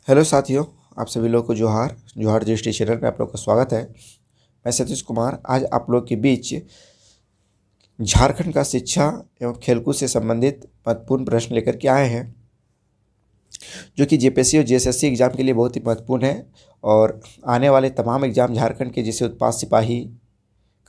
Hello साथियों, आप सभी लोगों को जोहार जोहार जीएसटी चैनल में आप लोग का स्वागत है। मैं सतीश कुमार आज आप लोग के बीच झारखंड का शिक्षा एवं खेलकूद से संबंधित महत्वपूर्ण प्रश्न लेकर के आए हैं, जो कि जेपीएससी और जेएसएससी एग्जाम के लिए बहुत ही महत्वपूर्ण है। और आने वाले तमाम एग्जाम झारखंड के, जैसे उत्पाद सिपाही,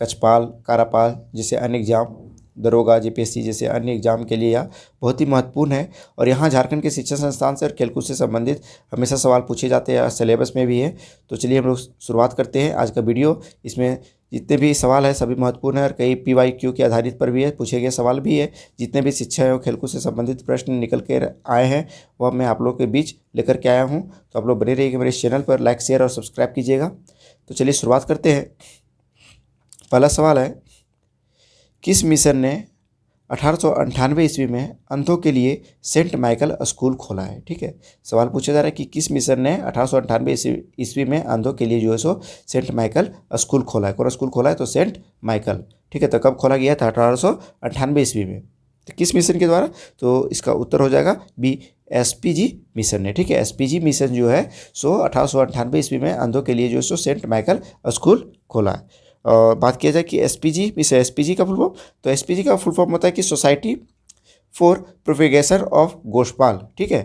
कचपाल, कारापाल जैसे अन्य एग्जाम, दरोगा, जेपीएससी जैसे अन्य एग्जाम के लिए यह बहुत ही महत्वपूर्ण है। और यहाँ झारखंड के शिक्षा संस्थान से और खेलकूद से संबंधित हमेशा सवाल पूछे जाते हैं, सिलेबस में भी है। तो चलिए हम लोग शुरुआत करते हैं आज का वीडियो। इसमें जितने भी सवाल है सभी महत्वपूर्ण है और कई PYQ के आधारित पर भी है, पूछे गए सवाल भी है। जितने भी शिक्षा एवं खेलकूद से संबंधित प्रश्न निकल कर आए हैं वह मैं आप लोग के बीच लेकर के आया हूँ। तो आप लोग बने रहिएगा मेरे इस चैनल पर, लाइक शेयर और सब्सक्राइब कीजिएगा। तो चलिए शुरुआत करते हैं। पहला सवाल है, किस मिशन ने 1898 ईस्वी में अंधों के लिए सेंट माइकल स्कूल खोला है? ठीक है, सवाल पूछा जा रहा है कि किस मिशन ने 1898 ईस्वी में अंधों के लिए जो है सो सेंट माइकल स्कूल खोला है? कौन स्कूल खोला है? तो सेंट माइकल। ठीक है, तो कब खोला गया था? 1898 ईस्वी में। तो किस मिशन के द्वारा? तो इसका उत्तर हो जाएगा बी, SPG मिशन ने। ठीक है, SPG मिशन जो है सो 1898 ईस्वी में अंधों के लिए जो है सो सेंट माइकल स्कूल खोला है। और बात किया जाए कि SPG मिशन, SPG का फुल फॉर्म, तो SPG का फुल फॉर्म होता है कि सोसाइटी फॉर प्रोपेगेशन ऑफ गोस्पाल। ठीक है,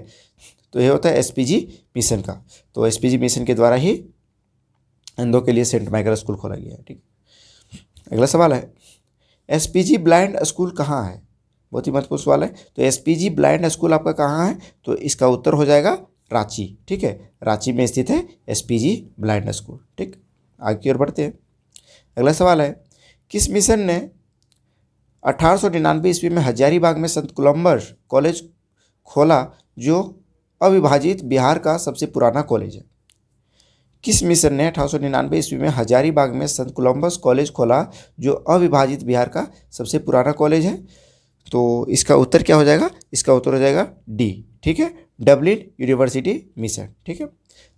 तो ये होता है SPG मिशन का। तो SPG मिशन के द्वारा ही अंधों के लिए सेंट माइकल स्कूल खोला गया है। ठीक, अगला सवाल है, SPG ब्लाइंड स्कूल कहाँ है? बहुत ही महत्वपूर्ण सवाल है। तो SPG ब्लाइंड स्कूल आपका कहाँ है? तो इसका उत्तर हो जाएगा रांची। ठीक है, रांची में स्थित है SPG ब्लाइंड स्कूल। ठीक, आगे की ओर बढ़ते हैं। अगला सवाल है, किस मिशन ने 1899 ईस्वी में हजारीबाग में संत कोलंबस कॉलेज खोला, जो अविभाजित बिहार का सबसे पुराना कॉलेज है? किस मिशन ने 1899 ईस्वी में हजारीबाग में संत कोलंबस कॉलेज खोला, जो अविभाजित बिहार का सबसे पुराना कॉलेज है? तो इसका उत्तर क्या हो जाएगा? इसका उत्तर हो जाएगा डी। ठीक है, डबलिन यूनिवर्सिटी मिशन। ठीक है,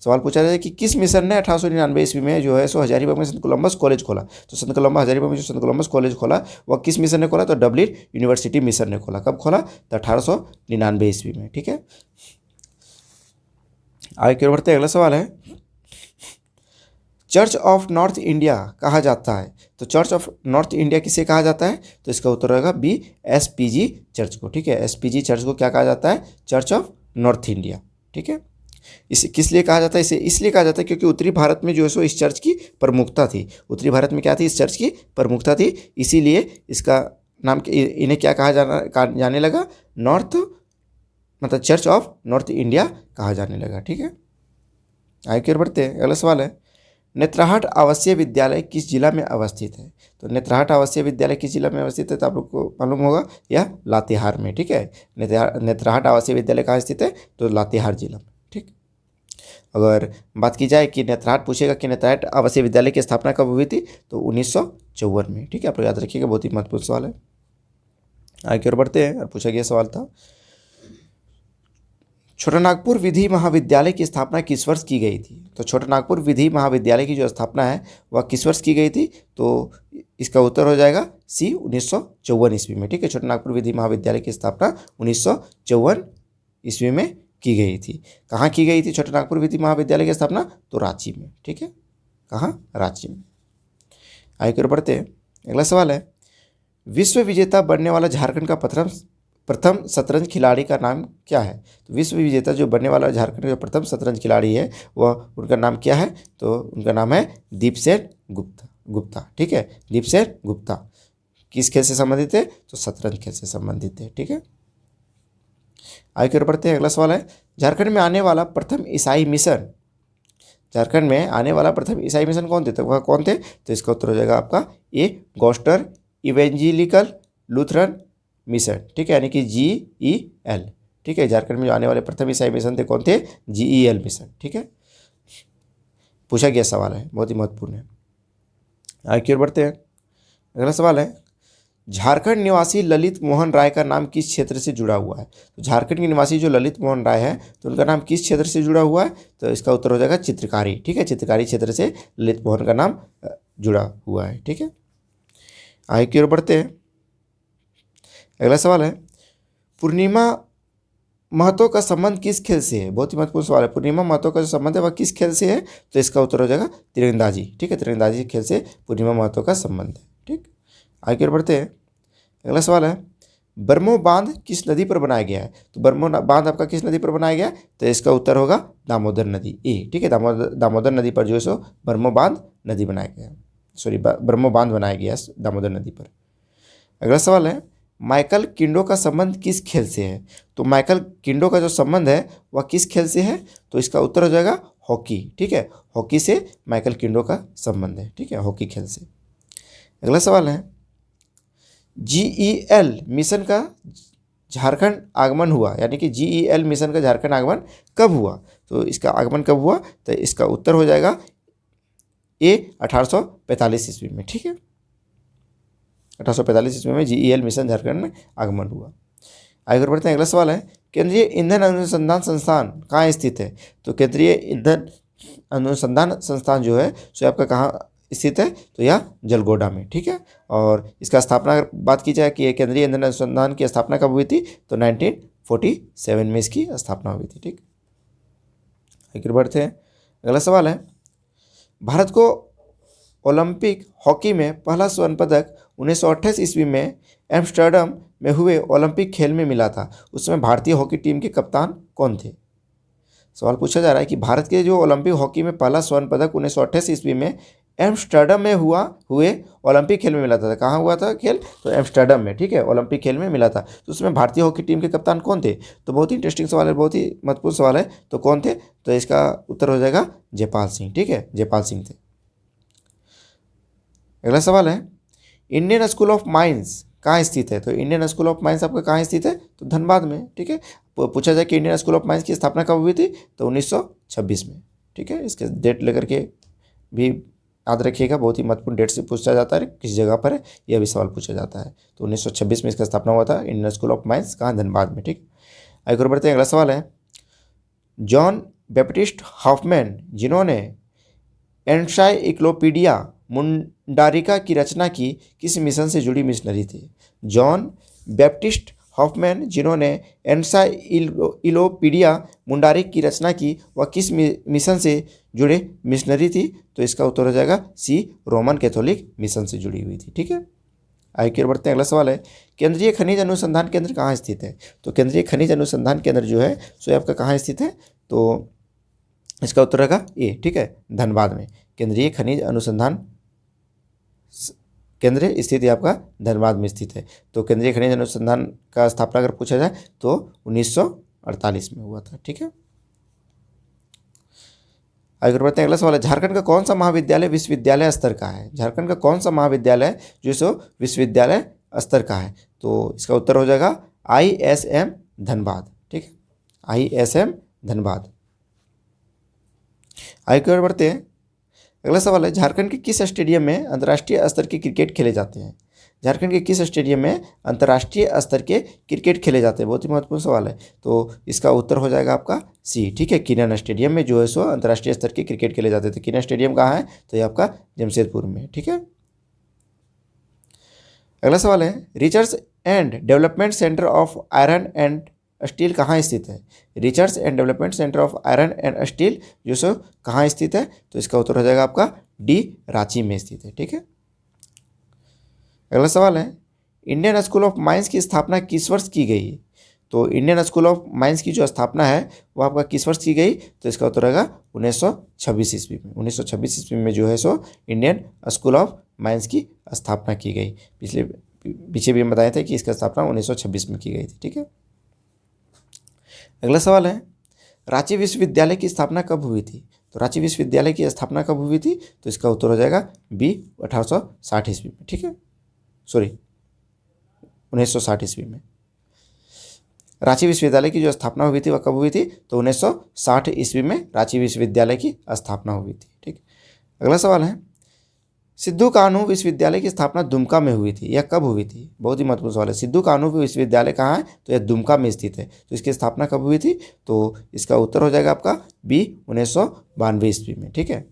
सवाल पूछा जाए कि किस मिशन ने 1899 ईस्वी में जो है सो हजारीबाग में संत कोलंबस कॉलेज खोला? तो संत कोलंबस, हजारीबाग में जो संत कोलंबस कॉलेज खोला वह किस मिशन ने खोला? तो डबलिन यूनिवर्सिटी मिशन ने खोला। कब खोला? तो 1899 ईस्वी में। ठीक है, आगे की ओर बढ़ते हैं। अगला सवाल है, चर्च ऑफ नॉर्थ इंडिया कहा जाता है? तो चर्च ऑफ नॉर्थ इंडिया किसे कहा जाता है? तो इसका उत्तर होगा बी, SPG चर्च को। ठीक है, SPG चर्च को क्या कहा जाता है? Church of north India. ठीक है, इसे किस लिए कहा जाता है? इसे इसलिए कहा जाता है क्योंकि उत्तरी भारत में जो है सो इस चर्च की प्रमुखता थी। उत्तरी भारत में क्या थी? इस चर्च की प्रमुखता थी, इसीलिए इसका नाम, इन्हें क्या जाने लगा? नॉर्थ, मतलब चर्च ऑफ नॉर्थ इंडिया कहा जाने लगा। ठीक है, आगे की ओर बढ़ते हैं। अगला सवाल है, नेत्राहाट आवासीय विद्यालय किस जिला में अवस्थित है? तो नेत्राहाट आवासीय विद्यालय किस जिला में अवस्थित है? तो आप लोग को मालूम होगा यह लातेहार में। ठीक है, नेत्राहाट आवासीय विद्यालय कहाँ स्थित है? तो लातेहार जिला में। ठीक, अगर बात की जाए कि नेत्राहाट, पूछेगा कि नेत्राहाट आवासीय विद्यालय की स्थापना कब हुई थी? तो 1954 में। ठीक है, आप लोग याद रखिएगा, बहुत ही महत्वपूर्ण सवाल है। आगे की ओर बढ़ते हैं। और पूछा गया सवाल था, छोटानागपुर विधि महाविद्यालय की स्थापना किस वर्ष की गई थी? तो छोटानागपुर विधि महाविद्यालय की जो स्थापना है वह किस वर्ष की गई थी? तो इसका उत्तर हो जाएगा सी, 1954 ईस्वी में। ठीक है, छोटानागपुर विधि महाविद्यालय की स्थापना 1954 ईस्वी में की गई थी। कहाँ की गई थी छोटानागपुर विधि महाविद्यालय की स्थापना? तो रांची में। ठीक है, कहाँ? रांची में। आगे की ओर बढ़ते हैं। अगला सवाल है, विश्व विजेता बनने वाला झारखंड का प्रथम शतरंज खिलाड़ी का नाम क्या है? तो विश्व विजेता जो बनने वाला झारखंड का प्रथम शतरंज खिलाड़ी है वह, उनका नाम क्या है? तो उनका नाम है दीपसेन गुप्ता। ठीक है, दीपसेन गुप्ता किस खेल से संबंधित है? तो शतरंज खेल से संबंधित है। ठीक है, आगे की ओर बढ़ते हैं। अगला सवाल है, झारखंड में आने वाला प्रथम ईसाई मिशन, झारखंड में आने वाला प्रथम ईसाई मिशन कौन थे? तो वह कौन थे? तो इसका उत्तर हो जाएगा आपका ए, गोस्टर इवेंजिलिकल लूथरन मिशन। ठीक है, यानी कि GEL। ठीक है, झारखंड में जो आने वाले प्रथम ईसाई मिशन थे कौन थे? GEL mission. ठीक है, पूछा गया सवाल है, बहुत ही महत्वपूर्ण है। आगे की ओर बढ़ते हैं। अगला सवाल है, झारखंड निवासी ललित मोहन राय का नाम किस क्षेत्र से जुड़ा हुआ है? तो झारखंड के निवासी जो ललित मोहन राय है तो उनका नाम किस क्षेत्र से जुड़ा हुआ है? तो इसका उत्तर हो जाएगा चित्रकारी। ठीक है, चित्रकारी क्षेत्र से ललित मोहन का नाम जुड़ा हुआ है। ठीक है, आगे की ओर बढ़ते हैं। अगला सवाल है, पूर्णिमा महतो का संबंध किस खेल से है? बहुत ही महत्वपूर्ण सवाल है। पूर्णिमा महतो का जो संबंध है वह किस खेल से है? तो इसका उत्तर हो जाएगा तीरंदाजी। ठीक है, तीरंदाजी खेल से पूर्णिमा महतो का संबंध है। ठीक, आगे बढ़ते हैं। अगला सवाल है, बरमो बांध किस नदी पर बनाया गया है? तो बरमो बांध आपका किस नदी पर बनाया गया है? तो इसका उत्तर होगा दामोदर नदी, ए। ठीक है, दामोदर नदी पर जो है सो बरमो बांध नदी बनाया गया है, सॉरी बरमो बांध बनाया गया है दामोदर नदी पर। अगला सवाल है, माइकल किंडो का संबंध किस खेल से है? तो माइकल किंडो का जो संबंध है वह किस खेल से है? तो इसका उत्तर हो जाएगा हॉकी। ठीक है, हॉकी से माइकल किंडो का संबंध है। ठीक है, हॉकी खेल से। अगला सवाल है, GEL मिशन का झारखंड आगमन हुआ, यानी कि GEL मिशन का झारखंड आगमन कब हुआ? तो इसका आगमन कब हुआ? तो इसका उत्तर हो जाएगा ए 1845 ईस्वी में। ठीक है, 1845 ईस्वी में GEL मिशन झारखंड में आगमन हुआ। आगे बढ़ते हैं। अगला सवाल है, केंद्रीय ईंधन अनुसंधान संस्थान कहाँ स्थित है? तो केंद्रीय ईंधन अनुसंधान संस्थान जो है सो आपका कहाँ स्थित है? तो यह जलगोड़ा में। ठीक है, और इसका स्थापना अगर बात की जाए कि केंद्रीय ईंधन अनुसंधान की स्थापना कब हुई थी? तो 1947 में इसकी स्थापना हुई थी। ठीक, आगे बढ़ते हैं। अगला सवाल है, भारत को ओलंपिक हॉकी में पहला स्वर्ण पदक 1928 ईस्वी में एम्स्टर्डम में हुए ओलंपिक खेल में मिला था। उस समय भारतीय हॉकी टीम के कप्तान कौन थे? सवाल पूछा जा रहा है कि भारत के जो ओलंपिक हॉकी में पहला स्वर्ण पदक 1928 ईस्वी में एम्स्टर्डम में हुए ओलंपिक खेल में मिला था। कहाँ हुआ था खेल? तो एम्स्टर्डम में। ठीक है, ओलंपिक खेल में मिला था। तो उसमें भारतीय हॉकी टीम के कप्तान कौन थे? तो बहुत ही इंटरेस्टिंग सवाल है, बहुत ही महत्वपूर्ण सवाल है। तो कौन थे? तो इसका उत्तर हो जाएगा जयपाल सिंह। ठीक है, जयपाल सिंह थे। अगला सवाल है, इंडियन स्कूल ऑफ माइंस कहाँ स्थित है? तो इंडियन स्कूल ऑफ माइंस आपका कहाँ स्थित है? तो धनबाद में। ठीक है, पूछा जाए कि इंडियन स्कूल ऑफ माइंस की स्थापना कब हुई थी? तो 1926 में। ठीक है, इसके डेट लेकर के भी याद रखिएगा, बहुत ही महत्वपूर्ण डेट से पूछा जाता है, किस जगह पर है यह भी सवाल पूछा जाता है। तो 1926 में इसका स्थापना हुआ था, इंडियन स्कूल ऑफ माइंस कहाँ? धनबाद में। ठीक, आगे बढ़ते हैं। अगला सवाल है, जॉन बैप्टिस्ट हॉफमैन जिन्होंने एनसाइक्लोपीडिया मुंडारिका की रचना की, किस मिशन से जुड़ी मिशनरी थे? जॉन बैप्टिस्ट हॉफमैन जिन्होंने एनसाइक्लोपीडिया मुंडारिक की रचना की, वह किस मिशन से जुड़े मिशनरी थी? तो इसका उत्तर हो जाएगा सी, रोमन कैथोलिक मिशन से जुड़ी हुई थी। ठीक है, आगे बढ़ते हैं। अगला सवाल है, केंद्रीय खनिज अनुसंधान केंद्र कहाँ स्थित है? तो केंद्रीय खनिज अनुसंधान केंद्र जो है सो आपका कहाँ स्थित है? तो इसका उत्तर रहेगा ए। ठीक है, धनबाद में केंद्रीय खनिज अनुसंधान केंद्र स्थित है आपका धनबाद में स्थित है। तो केंद्रीय खनिज अनुसंधान का स्थापना अगर पूछा जाए तो 1948 में हुआ था। ठीक है, आगे बढ़ते हैं। अगला सवाल है, झारखंड का कौन सा महाविद्यालय विश्वविद्यालय स्तर का है? झारखंड का कौन सा महाविद्यालय जो सो विश्वविद्यालय स्तर का है? तो इसका उत्तर हो जाएगा ISM धनबाद। ठीक है, ISM धनबाद। आगे बढ़ते हैं। अगला सवाल है, झारखंड के किस स्टेडियम में अंतर्राष्ट्रीय स्तर के क्रिकेट खेले जाते हैं? झारखंड के किस स्टेडियम में अंतर्राष्ट्रीय स्तर के क्रिकेट खेले जाते हैं? बहुत ही महत्वपूर्ण सवाल है। तो इसका उत्तर हो जाएगा आपका सी। ठीक है, किनन स्टेडियम में जो है सो अंतर्राष्ट्रीय स्तर के क्रिकेट खेले जाते थे। किनन स्टेडियम कहाँ है? तो ये आपका जमशेदपुर में। ठीक है, अगला सवाल है, research and development centre of iron and steel कहाँ स्थित है? Research and development centre of iron and steel जो सो कहाँ स्थित है? तो इसका उत्तर हो जाएगा आपका डी, रांची में स्थित है। ठीक है, अगला सवाल है, इंडियन स्कूल ऑफ माइंस की स्थापना किस वर्ष की गई? तो इंडियन स्कूल ऑफ माइंस की जो स्थापना है वो आपका किस वर्ष की गई? तो इसका उत्तर रहेगा 1926 ईस्वी में। 1926 ईस्वी में जो है so Indian school of mines की स्थापना की गई। पीछे भी हम बताए थे कि इसका स्थापना 1926 में की गई थी। ठीक है, अगला सवाल है, रांची विश्वविद्यालय की स्थापना कब हुई थी? तो रांची विश्वविद्यालय की स्थापना कब हुई थी? तो इसका उत्तर हो जाएगा बी, 1860 ईस्वी में। ठीक है, सॉरी 1960 ईस्वी में रांची विश्वविद्यालय की जो स्थापना हुई थी वह कब हुई थी? तो 1960 ईस्वी में रांची विश्वविद्यालय की स्थापना हुई थी। ठीक, अगला सवाल है, सिद्धू कान्हू विश्वविद्यालय की स्थापना दुमका में हुई थी, यह कब हुई थी? बहुत ही महत्वपूर्ण सवाल है। सिद्धू कान्हू विश्वविद्यालय कहाँ है? तो यह दुमका में स्थित है। तो इसकी स्थापना कब हुई थी? तो इसका उत्तर हो जाएगा आपका बी, 1992 ईस्वी में। ठीक है,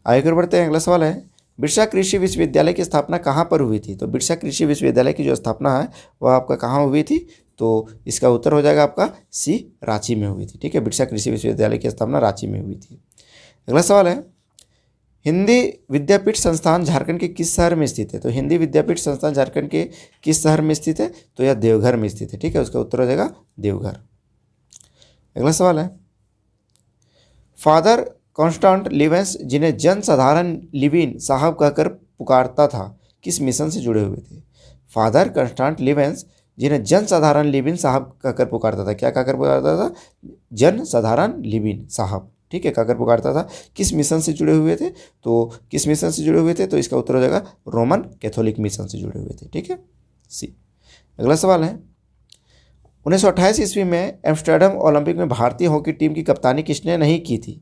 आगे बढ़ते हैं। अगला सवाल है, बिरसा कृषि विश्वविद्यालय की स्थापना कहाँ पर हुई थी? तो बिरसा कृषि विश्वविद्यालय की जो स्थापना है वह आपका कहाँ हुई थी? तो इसका उत्तर हो जाएगा आपका सी, रांची में हुई थी। ठीक है, बिरसा कृषि विश्वविद्यालय की स्थापना रांची में हुई थी। अगला सवाल है, हिंदी विद्यापीठ संस्थान झारखंड के किस शहर में स्थित है? तो हिंदी विद्यापीठ संस्थान झारखंड के किस शहर में स्थित है? तो यह देवघर में स्थित है। ठीक है, उसका उत्तर हो जाएगा देवघर। अगला सवाल है, फादर कॉन्स्टेंट लिवेंस जिन्हें जन साधारण लिविन साहब कहकर पुकारता था, किस मिशन से जुड़े हुए थे? फादर कॉन्स्टेंट लिवेंस जिन्हें जन साधारण लिविन साहब कहकर पुकारता था, क्या कहकर पुकारता था? जन साधारण लिविन साहब। ठीक है, कहकर पुकारता था। किस मिशन से जुड़े हुए थे? तो किस मिशन से जुड़े हुए थे? तो इसका उत्तर हो जाएगा रोमन कैथोलिक मिशन से जुड़े हुए थे। ठीक है, सी। अगला सवाल है, 1928 ईस्वी में एम्स्टर्डम ओलंपिक में भारतीय हॉकी टीम की कप्तानी किसने नहीं की थी?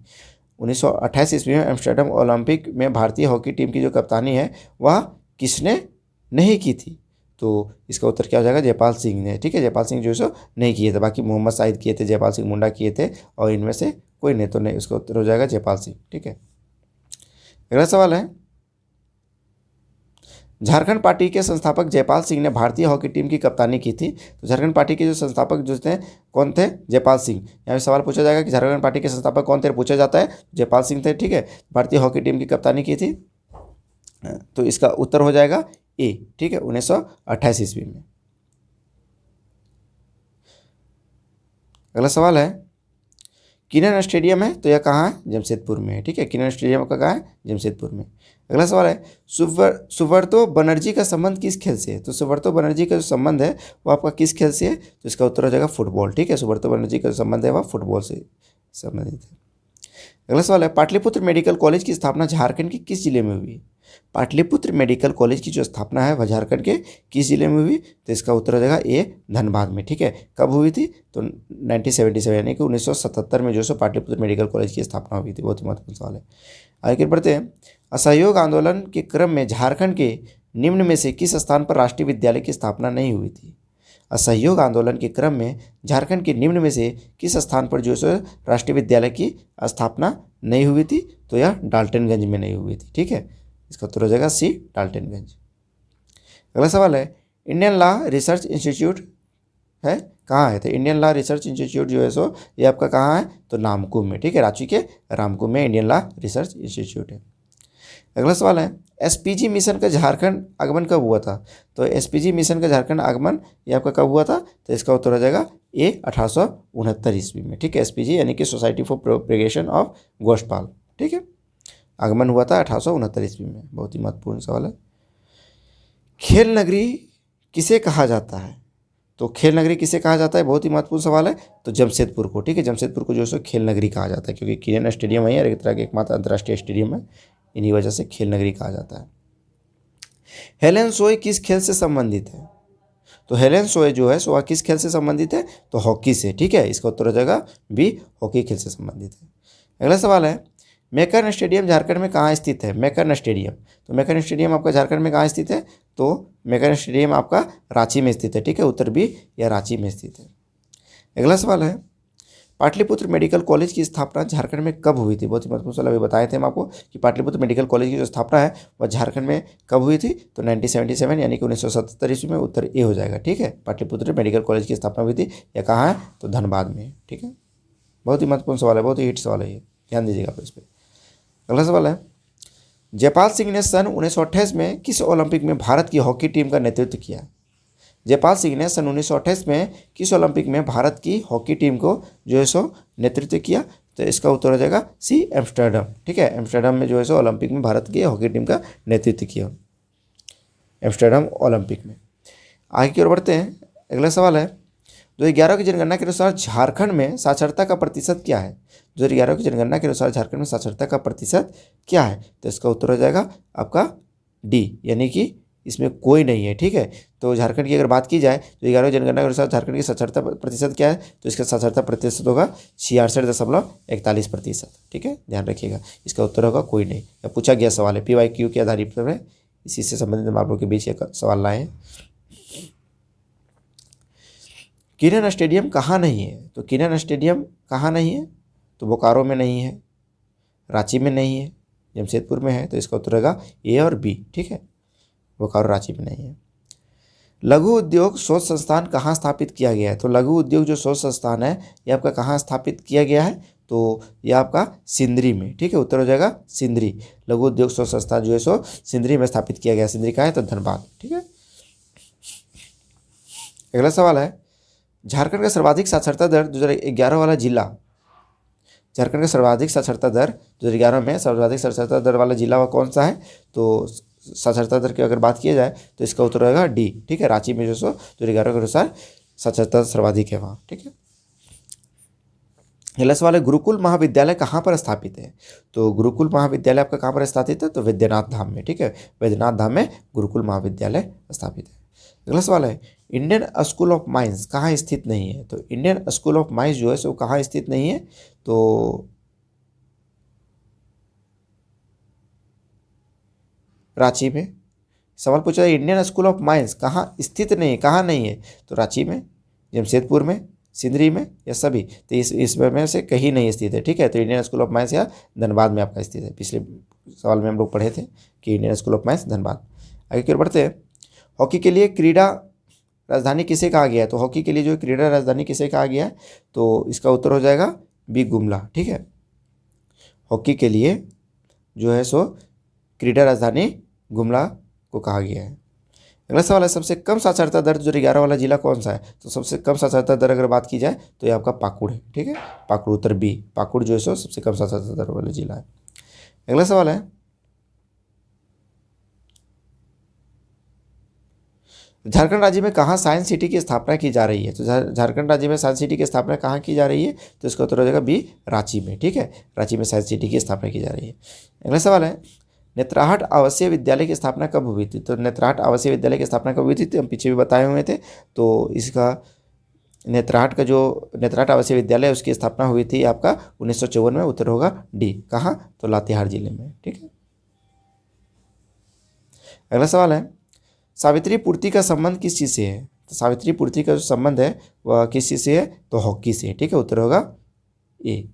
1928 ईस्वी में एम्स्टर्डम ओलंपिक में भारतीय हॉकी टीम की जो कप्तानी है वह किसने नहीं की थी? तो इसका उत्तर क्या हो जाएगा? जयपाल सिंह ने। ठीक है, जयपाल सिंह जो है सो नहीं किए थे, बाकी मोहम्मद साहिद किए थे, जयपाल सिंह मुंडा किए थे, और इनमें से कोई नहीं, तो नहीं, उसका उत्तर हो जाएगा जयपाल सिंह। ठीक है, अगला सवाल है, झारखंड पार्टी के संस्थापक जयपाल सिंह ने भारतीय हॉकी टीम की कप्तानी की थी। तो झारखंड पार्टी के जो संस्थापक जो थे कौन थे? जयपाल सिंह। यहाँ पे सवाल पूछा जाएगा कि झारखंड पार्टी के संस्थापक कौन थे, पूछा जाता है, जयपाल सिंह थे। ठीक है, भारतीय हॉकी टीम की कप्तानी की थी, तो इसका उत्तर हो जाएगा ए। ठीक है, 1928 ईस्वी में। अगला सवाल है, किनन स्टेडियम है तो यह कहाँ है? जमशेदपुर में है। ठीक है, किनन स्टेडियम का कहाँ है? जमशेदपुर में। अगला सवाल है, सुब्रतो बनर्जी का संबंध किस खेल से है? तो सुब्रतो बनर्जी का जो संबंध है वो आपका किस खेल से है? तो इसका उत्तर हो जाएगा फुटबॉल। ठीक है, सुब्रतो बनर्जी का जो संबंध है वह फुटबॉल से संबंधित है। अगला सवाल है, पाटलिपुत्र मेडिकल कॉलेज की स्थापना झारखंड के किस जिले में हुई? पाटलिपुत्र मेडिकल कॉलेज की जो स्थापना है वह झारखंड के किस जिले में हुई? तो इसका उत्तर हो जाएगा ए, धनबाद में। ठीक है, कब हुई थी? तो 1977 यानी कि 1977 में जो सो पाटलिपुत्र मेडिकल कॉलेज की स्थापना हुई थी। बहुत ही महत्वपूर्ण सवाल है। आगे बढ़ते हैं, असहयोग आंदोलन के क्रम में झारखंड के निम्न में से किस स्थान पर राष्ट्रीय विद्यालय की स्थापना नहीं हुई थी? असहयोग आंदोलन के क्रम में झारखंड के निम्न में से किस स्थान पर जो है राष्ट्रीय विद्यालय की स्थापना नहीं हुई थी? तो यह डाल्टनगंज में नहीं हुई थी। ठीक है, इसका उत्तर हो जाएगा सी, डाल्टनगंज। अगला सवाल है, इंडियन लॉ रिसर्च इंस्टीट्यूट है कहाँ है? तो इंडियन लॉ रिसर्च इंस्टीट्यूट जो है सो ये आपका कहाँ है? तो नामकुम में। ठीक है, रांची के रामकुम में इंडियन लॉ रिसर्च इंस्टीट्यूट है। अगला सवाल है, एसपीजी मिशन का झारखंड आगमन कब हुआ था? तो एसपीजी मिशन का झारखंड आगमन ये आपका कब हुआ था? तो इसका उत्तर हो जाएगा ए, 1869 ईस्वी में। ठीक है, एसपीजी यानी कि सोसाइटी फॉर प्रोपेगेशन ऑफ गोष्ठपाल। ठीक है, आगमन हुआ था 1869 ईस्वी में। बहुत ही महत्वपूर्ण सवाल है। खेल नगरी किसे कहा जाता है? तो खेल नगरी किसे कहा जाता है? बहुत ही महत्वपूर्ण सवाल है। तो जमशेदपुर को। ठीक है, जमशेदपुर को जो है खेल नगरी कहा जाता है, क्योंकि किनन स्टेडियम है एक तरह के एकमात्र अंतर्राष्ट्रीय स्टेडियम है, इन्हीं वजह से खेल नगरी कहा जाता है। हेलेन सोय किस खेल से संबंधित है? तो हेलेन सोय जो है सो वह किस खेल से संबंधित है? तो हॉकी से। ठीक है, इसका उत्तर हो जाएगा बी, हॉकी खेल से संबंधित है। अगला सवाल है, मेकन स्टेडियम झारखंड में कहाँ स्थित है? मेकन स्टेडियम, तो मेकन स्टेडियम आपका झारखंड में कहाँ स्थित है? तो मेकन स्टेडियम आपका रांची में स्थित है। ठीक है, उत्तर बी, या रांची में स्थित है। अगला सवाल है, पाटलिपुत्र मेडिकल कॉलेज की स्थापना झारखंड में कब हुई थी? बहुत ही महत्वपूर्ण सवाल अभी बताए थे हम आपको कि पाटलिपुत्र मेडिकल कॉलेज की जो स्थापना है वह झारखंड में कब हुई थी? तो 1977 यानी कि 1977 ईस्वी में। उत्तर ए हो जाएगा। ठीक है, पाटलिपुत्र मेडिकल कॉलेज की स्थापना हुई थी, यह कहाँ है? तो धनबाद में। ठीक है, बहुत ही महत्वपूर्ण सवाल है, बहुत ही हिट सवाल है ये, ध्यान दीजिएगा आप इस पर। अगला सवाल है, जयपाल सिंह ने सन 1928 में किस ओलंपिक में भारत की हॉकी टीम का नेतृत्व किया? जयपाल सिंह ने सन 1928 में किस ओलंपिक में भारत की हॉकी टीम को जो है सो नेतृत्व किया? तो इसका उत्तर हो जाएगा सी, एम्स्टर्डम। ठीक है, एम्स्टर्डम में जो है सो ओलंपिक में भारत की हॉकी टीम का नेतृत्व किया, एम्स्टर्डम ओलंपिक में। आगे की ओर बढ़ते हैं। अगला सवाल है, 2011 की जनगणना के अनुसार झारखंड में साक्षरता का प्रतिशत क्या है? 2011 की जनगणना के अनुसार झारखंड में साक्षरता का प्रतिशत क्या है? तो इसका उत्तर हो जाएगा आपका डी, यानी कि इसमें कोई नहीं है। ठीक है, तो झारखंड की अगर बात की जाए तो 11 जनगणना के अनुसार झारखंड की साक्षरता प्रतिशत क्या है? तो इसका साक्षरता प्रतिशत होगा 66.41%। ठीक है, ध्यान रखिएगा, इसका उत्तर होगा कोई नहीं। यह पूछा गया सवाल है, PYQ के आधारित पर है, इसी से संबंधित हम आप लोगों के बीच एक सवाल लाए हैं। किनन स्टेडियम कहाँ नहीं है? तो किनन स्टेडियम कहाँ नहीं है? तो बोकारो में नहीं है, रांची में नहीं है, जमशेदपुर में है, तो इसका उत्तर होगा ए और बी। ठीक है, बोकारो रांची में नहीं है। लघु उद्योग शोध संस्थान कहाँ स्थापित किया गया है? तो लघु उद्योग जो शोध संस्थान है ये आपका कहाँ स्थापित किया गया है? तो ये आपका सिंदरी में। ठीक है, उत्तर हो जाएगा सिंदरी। लघु उद्योग शोध संस्थान जो है सो सिंदरी में स्थापित किया गया। सिंदरी का है तो धनबाद। ठीक है, अगला सवाल है, झारखंड का सर्वाधिक साक्षरता दर 2011 वाला जिला, झारखंड का सर्वाधिक साक्षरता दर 2011 में सर्वाधिक साक्षरता दर वाला जिला वह कौन सा है? तो साक्षरता दर की अगर बात की जाए तो इसका उत्तर होगा डी। ठीक है, रांची में जो सो 2011 के अनुसार साक्षरता सर्वाधिक है वहाँ। ठीक है, अगला सवाल है, गुरुकुल महाविद्यालय कहाँ पर स्थापित है? तो गुरुकुल महाविद्यालय आपका कहाँ पर स्थापित है? तो वैद्यनाथ धाम में। ठीक है, वैद्यनाथ धाम में गुरुकुल महाविद्यालय स्थापित है। अगला सवाल है, इंडियन स्कूल ऑफ माइंस कहाँ स्थित नहीं है? तो इंडियन स्कूल ऑफ माइंस जो है सो कहाँ स्थित नहीं है? तो रांची में। सवाल पूछा है, इंडियन स्कूल ऑफ माइंस कहाँ स्थित नहीं है, कहाँ नहीं है? तो रांची में, जमशेदपुर में, सिंदरी में या सभी? तो इसमें में से कहीं नहीं स्थित है। ठीक है, तो इंडियन स्कूल ऑफ माइंस या धनबाद में आपका स्थित है। पिछले सवाल में हम लोग पढ़े थे कि Indian school of mines Dhanbad. आगे की ओर बढ़ते हैं। हॉकी के लिए क्रीड़ा राजधानी किसे कहा गया है? तो हॉकी के लिए जो क्रीड़ा राजधानी किसे कहा गया है? तो इसका उत्तर हो जाएगा बी, गुमला। ठीक है, हॉकी के लिए जो है सो क्रीड़ा राजधानी गुमला को कहा गया है। अगला सवाल है, सबसे कम साक्षरता दर 2011 वाला जिला कौन सा है? तो सबसे कम साक्षरता दर अगर बात की जाए तो ये आपका पाकुड़ है। ठीक है, पाकुड़, उत्तर बी, पाकुड़ जो है सो सबसे कम साक्षरता दर वाला जिला है। अगला सवाल है, झारखंड राज्य में कहाँ साइंस सिटी की स्थापना की जा रही है? तो झारखंड राज्य में साइंस सिटी की स्थापना कहाँ की जा रही है? तो इसका उत्तर हो जाएगा बी, रांची में। ठीक है, रांची में साइंस सिटी की स्थापना की जा रही है। अगला सवाल है, नेत्राहट आवासीय विद्यालय की स्थापना कब हुई थी? तो नेत्राहट आवासीय विद्यालय की स्थापना कब हुई थी? तो हम पीछे भी बताए हुए थे। तो इसका नेत्राहट आवासीय विद्यालय उसकी स्थापना हुई थी आपका 1954 में। उत्तर होगा डी, कहाँ? तो लातेहार जिले में। ठीक है, अगला सवाल है, सावित्री पूर्ति का संबंध किस चीज़ से है? तो सावित्री पूर्ति का जो संबंध है वह किस चीज़ से है? तो हॉकी से। ठीक है, उत्तर होगा ए।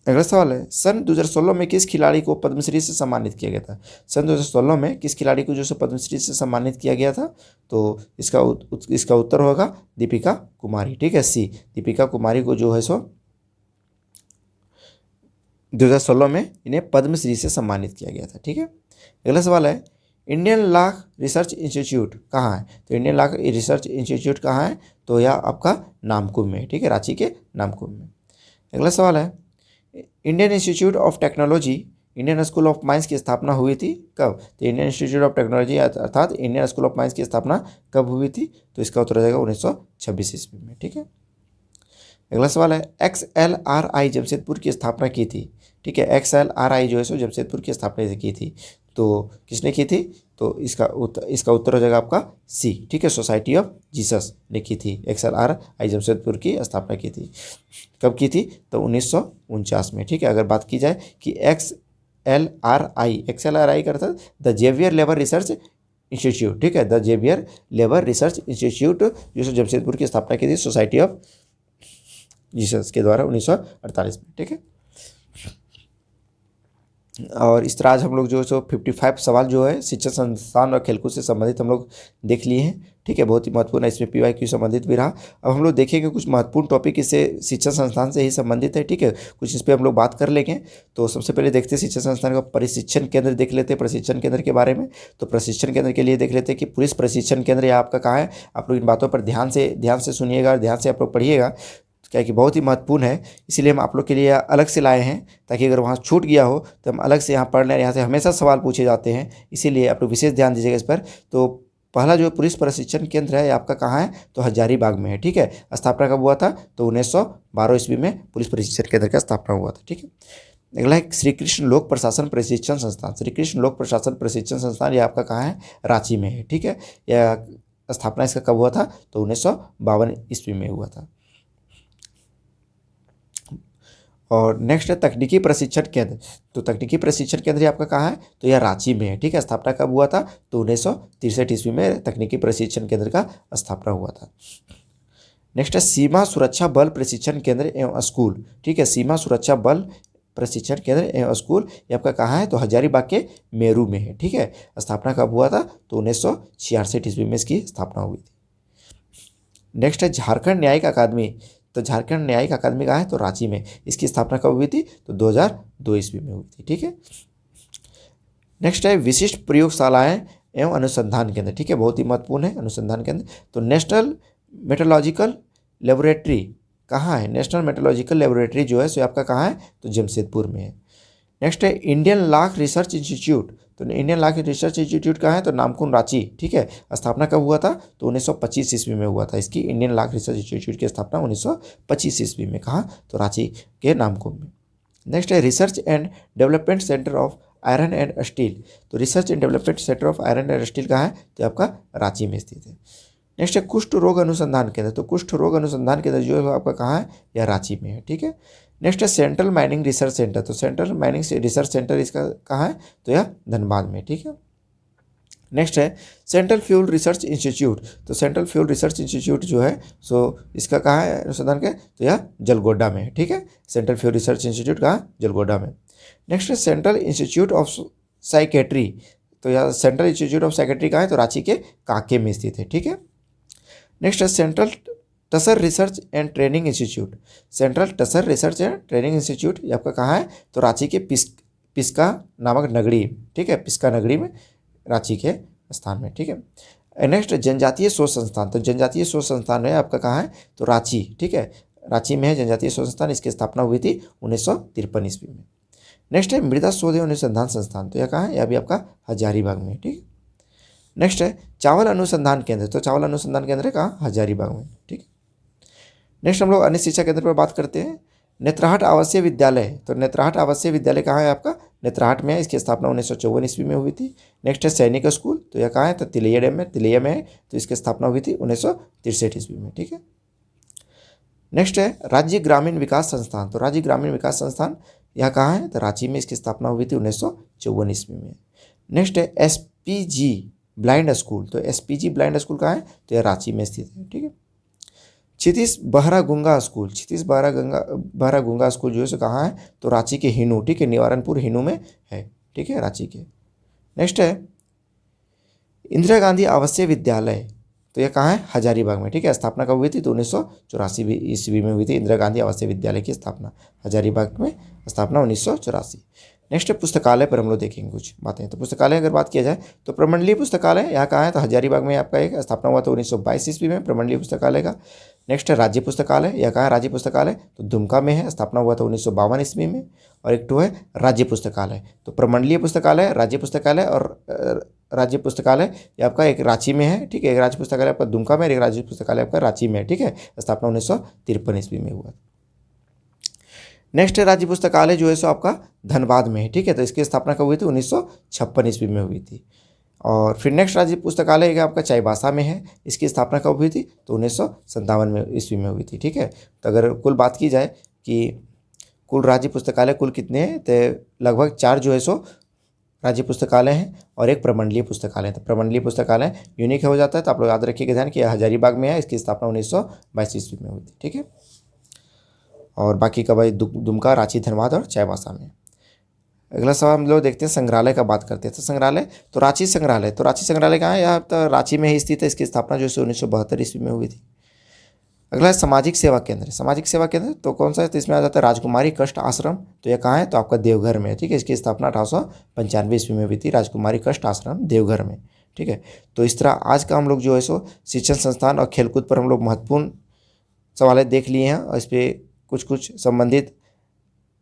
अगला सवाल है, सन 2016 में किस खिलाड़ी को पद्मश्री से सम्मानित किया गया था? सन 2016 में किस खिलाड़ी को जो सो पद्मश्री से सम्मानित किया गया था? तो इसका उत्तर होगा दीपिका कुमारी। ठीक है, सी, दीपिका कुमारी को जो है सो 2016 में इन्हें पद्मश्री से सम्मानित किया गया था। ठीक है, अगला सवाल है, इंडियन लॉ रिसर्च इंस्टीट्यूट कहाँ है? तो इंडियन लॉ रिसर्च इंस्टीट्यूट कहाँ है? तो यह आपका नामकुम में। ठीक है, रांची के नामकुम में। अगला सवाल है, Indian institute of technology, Indian school of mines की स्थापना हुई थी कब? तो इंडियन इंस्टीट्यूट ऑफ टेक्नोलॉजी अर्थात इंडियन स्कूल ऑफ माइंस की स्थापना कब हुई थी? तो इसका उत्तर हो जाएगा 1926 ईस्वी में। ठीक है, अगला सवाल है, XLRI जमशेदपुर की स्थापना की थी। ठीक है, XLRI जो है सो जमशेदपुर की स्थापना की थी। तो किसने की थी? तो इसका उत्तर हो जाएगा आपका सी। ठीक है, सोसाइटी ऑफ जीसस ने की थी। XLRI जमशेदपुर की स्थापना की थी। कब की थी? तो 1949 में। ठीक है, अगर बात की जाए कि XLRI का अर्थात the Xavier Labour Research Institute. ठीक है, the Xavier Labour Research Institute जो जमशेदपुर की स्थापना की थी सोसाइटी ऑफ जीसस के द्वारा 1948 में। ठीक है, और इस तरह आज हम लोग जो है सो 55 सवाल जो है शिक्षण संस्थान और खेलकूद से संबंधित हम लोग देख लिए हैं। ठीक है, बहुत ही महत्वपूर्ण है, इसमें PYQ संबंधित भी रहा। अब हम लोग देखेंगे कुछ महत्वपूर्ण टॉपिक इससे शिक्षण संस्थान से ही संबंधित है। ठीक है, कुछ इस पर हम लोग बात कर लेंगे। तो सबसे पहले देखते हैं शिक्षण संस्थान का प्रशिक्षण केंद्र देख लेते हैं, प्रशिक्षण केंद्र के बारे में। तो प्रशिक्षण केंद्र के लिए देख लेते हैं कि पुलिस प्रशिक्षण केंद्र यह आपका कहाँ है। आप लोग इन बातों पर ध्यान से सुनिएगा, ध्यान से आप लोग पढ़िएगा, क्या कि बहुत ही महत्वपूर्ण है। इसीलिए हम आप लोग के लिए अलग से लाए हैं, ताकि अगर वहाँ छूट गया हो तो हम अलग से यहाँ पढ़ लें। यहाँ से हमेशा सवाल पूछे जाते हैं, इसीलिए आप लोग विशेष ध्यान दीजिएगा इस पर। तो पहला जो पुलिस प्रशिक्षण केंद्र है आपका कहाँ है? तो हजारीबाग में है। ठीक है, स्थापना कब हुआ था? तो 1912 ईस्वी में पुलिस प्रशिक्षण केंद्र का स्थापना हुआ था। ठीक है, अगला है श्री कृष्ण लोक प्रशासन प्रशिक्षण संस्थान। श्री कृष्ण लोक प्रशासन प्रशिक्षण संस्थान ये आपका कहाँ है? रांची में है। ठीक है, यह स्थापना इसका कब हुआ था? तो 1952 ईस्वी में हुआ था। और नेक्स्ट है तकनीकी प्रशिक्षण केंद्र। तो तकनीकी प्रशिक्षण केंद्र आपका कहाँ है? तो यह रांची में है। ठीक है, स्थापना कब हुआ था? तो 1963 ईस्वी में तकनीकी प्रशिक्षण केंद्र का स्थापना हुआ था। नेक्स्ट है सीमा सुरक्षा बल प्रशिक्षण केंद्र एवं स्कूल। ठीक है, सीमा सुरक्षा बल प्रशिक्षण केंद्र एवं स्कूल ये आपका कहाँ है, तो हजारीबाग के मेरू में है। ठीक है, स्थापना कब हुआ था, तो 1966 ईस्वी में इसकी स्थापना हुई थी। नेक्स्ट है झारखंड न्यायिक अकादमी। तो झारखंड न्यायिक अकादमी कहाँ है, तो रांची में। इसकी स्थापना कब हुई थी, तो 2002 ईस्वी में हुई थी। ठीक है, नेक्स्ट है विशिष्ट प्रयोगशालाएं एवं अनुसंधान केंद्र। ठीक है, बहुत ही महत्वपूर्ण है अनुसंधान केंद्र। तो नेशनल मेट्रोलॉजिकल लेबोरेटरी कहाँ है, नेशनल मेट्रोलॉजिकल लेबोरेटरी जो है सो आपका कहाँ है, तो जमशेदपुर में है। नेक्स्ट है इंडियन लाख रिसर्च इंस्टीट्यूट। तो इंडियन लाख रिसर्च इंस्टीट्यूट कहाँ है, तो नामकुम रांची। ठीक है, स्थापना कब हुआ था, तो 1925 ईस्वी में हुआ था। इसकी इंडियन लाख रिसर्च इंस्टीट्यूट की स्थापना 1925 ईस्वी में, कहाँ, तो रांची के नामकुम में। नेक्स्ट है research and development centre of iron and steel. तो research and development centre of iron and steel कहाँ है, तो आपका रांची में स्थित है। नेक्स्ट है कुष्ठ रोग अनुसंधान केंद्र। तो कुष्ठ रोग अनुसंधान केंद्र जो है आपका कहाँ है, या रांची में है। ठीक है, नेक्स्ट है सेंट्रल माइनिंग रिसर्च सेंटर। तो सेंट्रल माइनिंग रिसर्च सेंटर इसका कहाँ है, तो यह धनबाद में। ठीक है, नेक्स्ट है सेंट्रल फ्यूल रिसर्च इंस्टीट्यूट। तो सेंट्रल फ्यूल रिसर्च इंस्टीट्यूट जो है सो इसका कहाँ है अनुसंधान के, तो यह जलगोडा में है। ठीक है, सेंट्रल फ्यूल रिसर्च इंस्टीट्यूट कहाँ, जलगोडा में। नेक्स्ट है सेंट्रल इंस्टीट्यूट ऑफ साइकेट्री। तो यह सेंट्रल इंस्टीट्यूट ऑफ साइकेट्री कहाँ है, तो रांची के काके में स्थित है। ठीक है, नेक्स्ट है central tussar research and training institute. Central tussar research and training institute ये आपका कहाँ है, तो रांची के पिस्का नामक नगरी। ठीक है, पिस्का नगरी में, रांची के स्थान में। ठीक है, नेक्स्ट जनजातीय शोध संस्थान। तो जनजातीय शोध संस्थान है आपका कहाँ है, तो रांची। ठीक है, रांची में है जनजातीय शोध संस्थान। इसकी स्थापना हुई थी 1953 ईस्वी में। नेक्स्ट है मृदा शोध एवं अनुसंधान संस्थान। तो यह कहाँ है, यह भी आपका हजारीबाग में। ठीक है, नेक्स्ट है चावल अनुसंधान केंद्र। तो चावल अनुसंधान केंद्र है कहाँ, हजारीबाग में। ठीक है, नेक्स्ट हम लोग अन्य शिक्षा केंद्र पर बात करते हैं। नेत्राहट आवासीय विद्यालय। तो नेत्राहट आवासीय विद्यालय कहाँ है आपका, नेत्राहट में है। इसकी स्थापना 1954 ईस्वी में हुई थी। नेक्स्ट है सैनिक स्कूल। तो यह कहाँ है, तो तिलैया डैम में, तिलैया में है। तो इसकी स्थापना हुई थी 1963 ईस्वी में। ठीक है, नेक्स्ट है राज्य ग्रामीण विकास संस्थान। तो राज्य ग्रामीण विकास संस्थान यह कहाँ है, तो रांची में। इसकी स्थापना हुई थी 1954 ईस्वी में। नेक्स्ट है SPG ब्लाइंड स्कूल। तो SPG ब्लाइंड स्कूल कहाँ है, तो यह रांची में स्थित है। ठीक है, क्षितिज बहरा गुंगा स्कूल। क्षितिज बहरा गुंगा स्कूल जो है सो कहाँ है, तो रांची के हिनू। ठीक है, निवारनपुर हिनू में है। ठीक है, रांची के। नेक्स्ट है इंदिरा गांधी आवासीय विद्यालय। तो यह कहाँ है, हजारीबाग में। ठीक है, स्थापना कब हुई थी, तो 1984 ईस्वी में हुई थी इंदिरा गांधी आवासीय विद्यालय की स्थापना, हजारीबाग में स्थापना 1984। नेक्स्ट है पुस्तकालय पर हम लोग देखेंगे कुछ बातें। तो पुस्तकालय अगर बात किया जाए तो प्रमंडलीय पुस्तकालय यहाँ कहाँ है, तो हजारीबाग में आपका एक स्थापना हुआ था 1922 ईस्वी में प्रमंडलीय पुस्तकालय का। नेक्स्ट है राज्य पुस्तकालय। यह कहाँ है, राज्य पुस्तकालय, तो दुमका में है। स्थापना हुआ था 1952 ईस्वी में। और एक तो है राज्य पुस्तकालय। तो प्रमंडलीय पुस्तकालय, राज्य पुस्तकालय और राज्य पुस्तकालय ये आपका एक रांची में है। ठीक है, एक राज्य पुस्तकालय आपका दुमका में, एक राज्य पुस्तकालय आपका रांची में है। ठीक है, स्थापना 1953 ईस्वी में हुआ। नेक्स्ट है राज्य पुस्तकालय जो है सो आपका धनबाद में है। ठीक है, तो इसकी स्थापना कब हुई थी, 1956 ईस्वी में हुई थी। और फिर नेक्स्ट राज्य पुस्तकालय आपका चाईबासा में है। इसकी स्थापना कब हुई थी, तो 1957 में ईस्वी में हुई थी। ठीक है, तो अगर कुल बात की जाए कि कुल राज्य पुस्तकालय कुल कितने हैं, तो लगभग 4 जो है सो राज्य पुस्तकालय हैं और एक प्रमंडलीय पुस्तकालय है। तो प्रमंडलीय पुस्तकालय यूनिक हो जाता है। तो आप लोग याद रखिएगा ध्यान कि हजारीबाग में है। इसकी स्थापना 1922 ईस्वी में हुई थी। ठीक है, और बाकी का भाई दुमका, रांची, धनबाद और चाईबासा में। अगला सवाल हम लोग देखते हैं संग्रहालय का बात करते हैं। तो संग्रहालय, तो रांची संग्रहालय। तो रांची संग्रहालय कहाँ है, यहाँ तो रांची में ही स्थित है। इसकी स्थापना जो है 1972 ईस्वी में हुई थी। अगला है सामाजिक सेवा केंद्र। सामाजिक सेवा केंद्र तो कौन सा है, तो इसमें आ जाता है राजकुमारी कष्ट आश्रम। तो यह कहाँ है, तो आपका देवघर में है। ठीक है, इसकी स्थापना 1895 ईस्वी में हुई थी, राजकुमारी कष्ट आश्रम देवघर में। ठीक है, तो इस तरह आज का हम लोग जो है सो शिक्षण संस्थान और खेलकूद पर हम लोग महत्वपूर्ण सवाल देख लिए हैं और इस पर कुछ संबंधित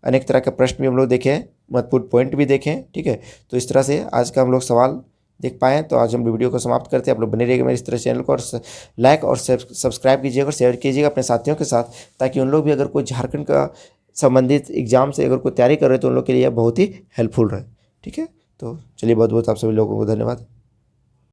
अनेक तरह के प्रश्न भी हम लोग देखे हैं, महत्वपूर्ण पॉइंट भी देखें। ठीक है, तो इस तरह से आज का हम लोग सवाल देख पाएँ। तो आज हम वीडियो को समाप्त करते हैं। आप लोग बने रहिएगा मेरे इस तरह चैनल को और लाइक और सब्सक्राइब कीजिएगा और शेयर कीजिएगा अपने साथियों के साथ, ताकि उन लोग भी अगर कोई झारखंड का संबंधित एग्जाम से अगर कोई तैयारी कर रहे हैं तो उन लोग के लिए बहुत ही हेल्पफुल रहे। ठीक है, तो चलिए बहुत बहुत आप सभी लोगों को धन्यवाद।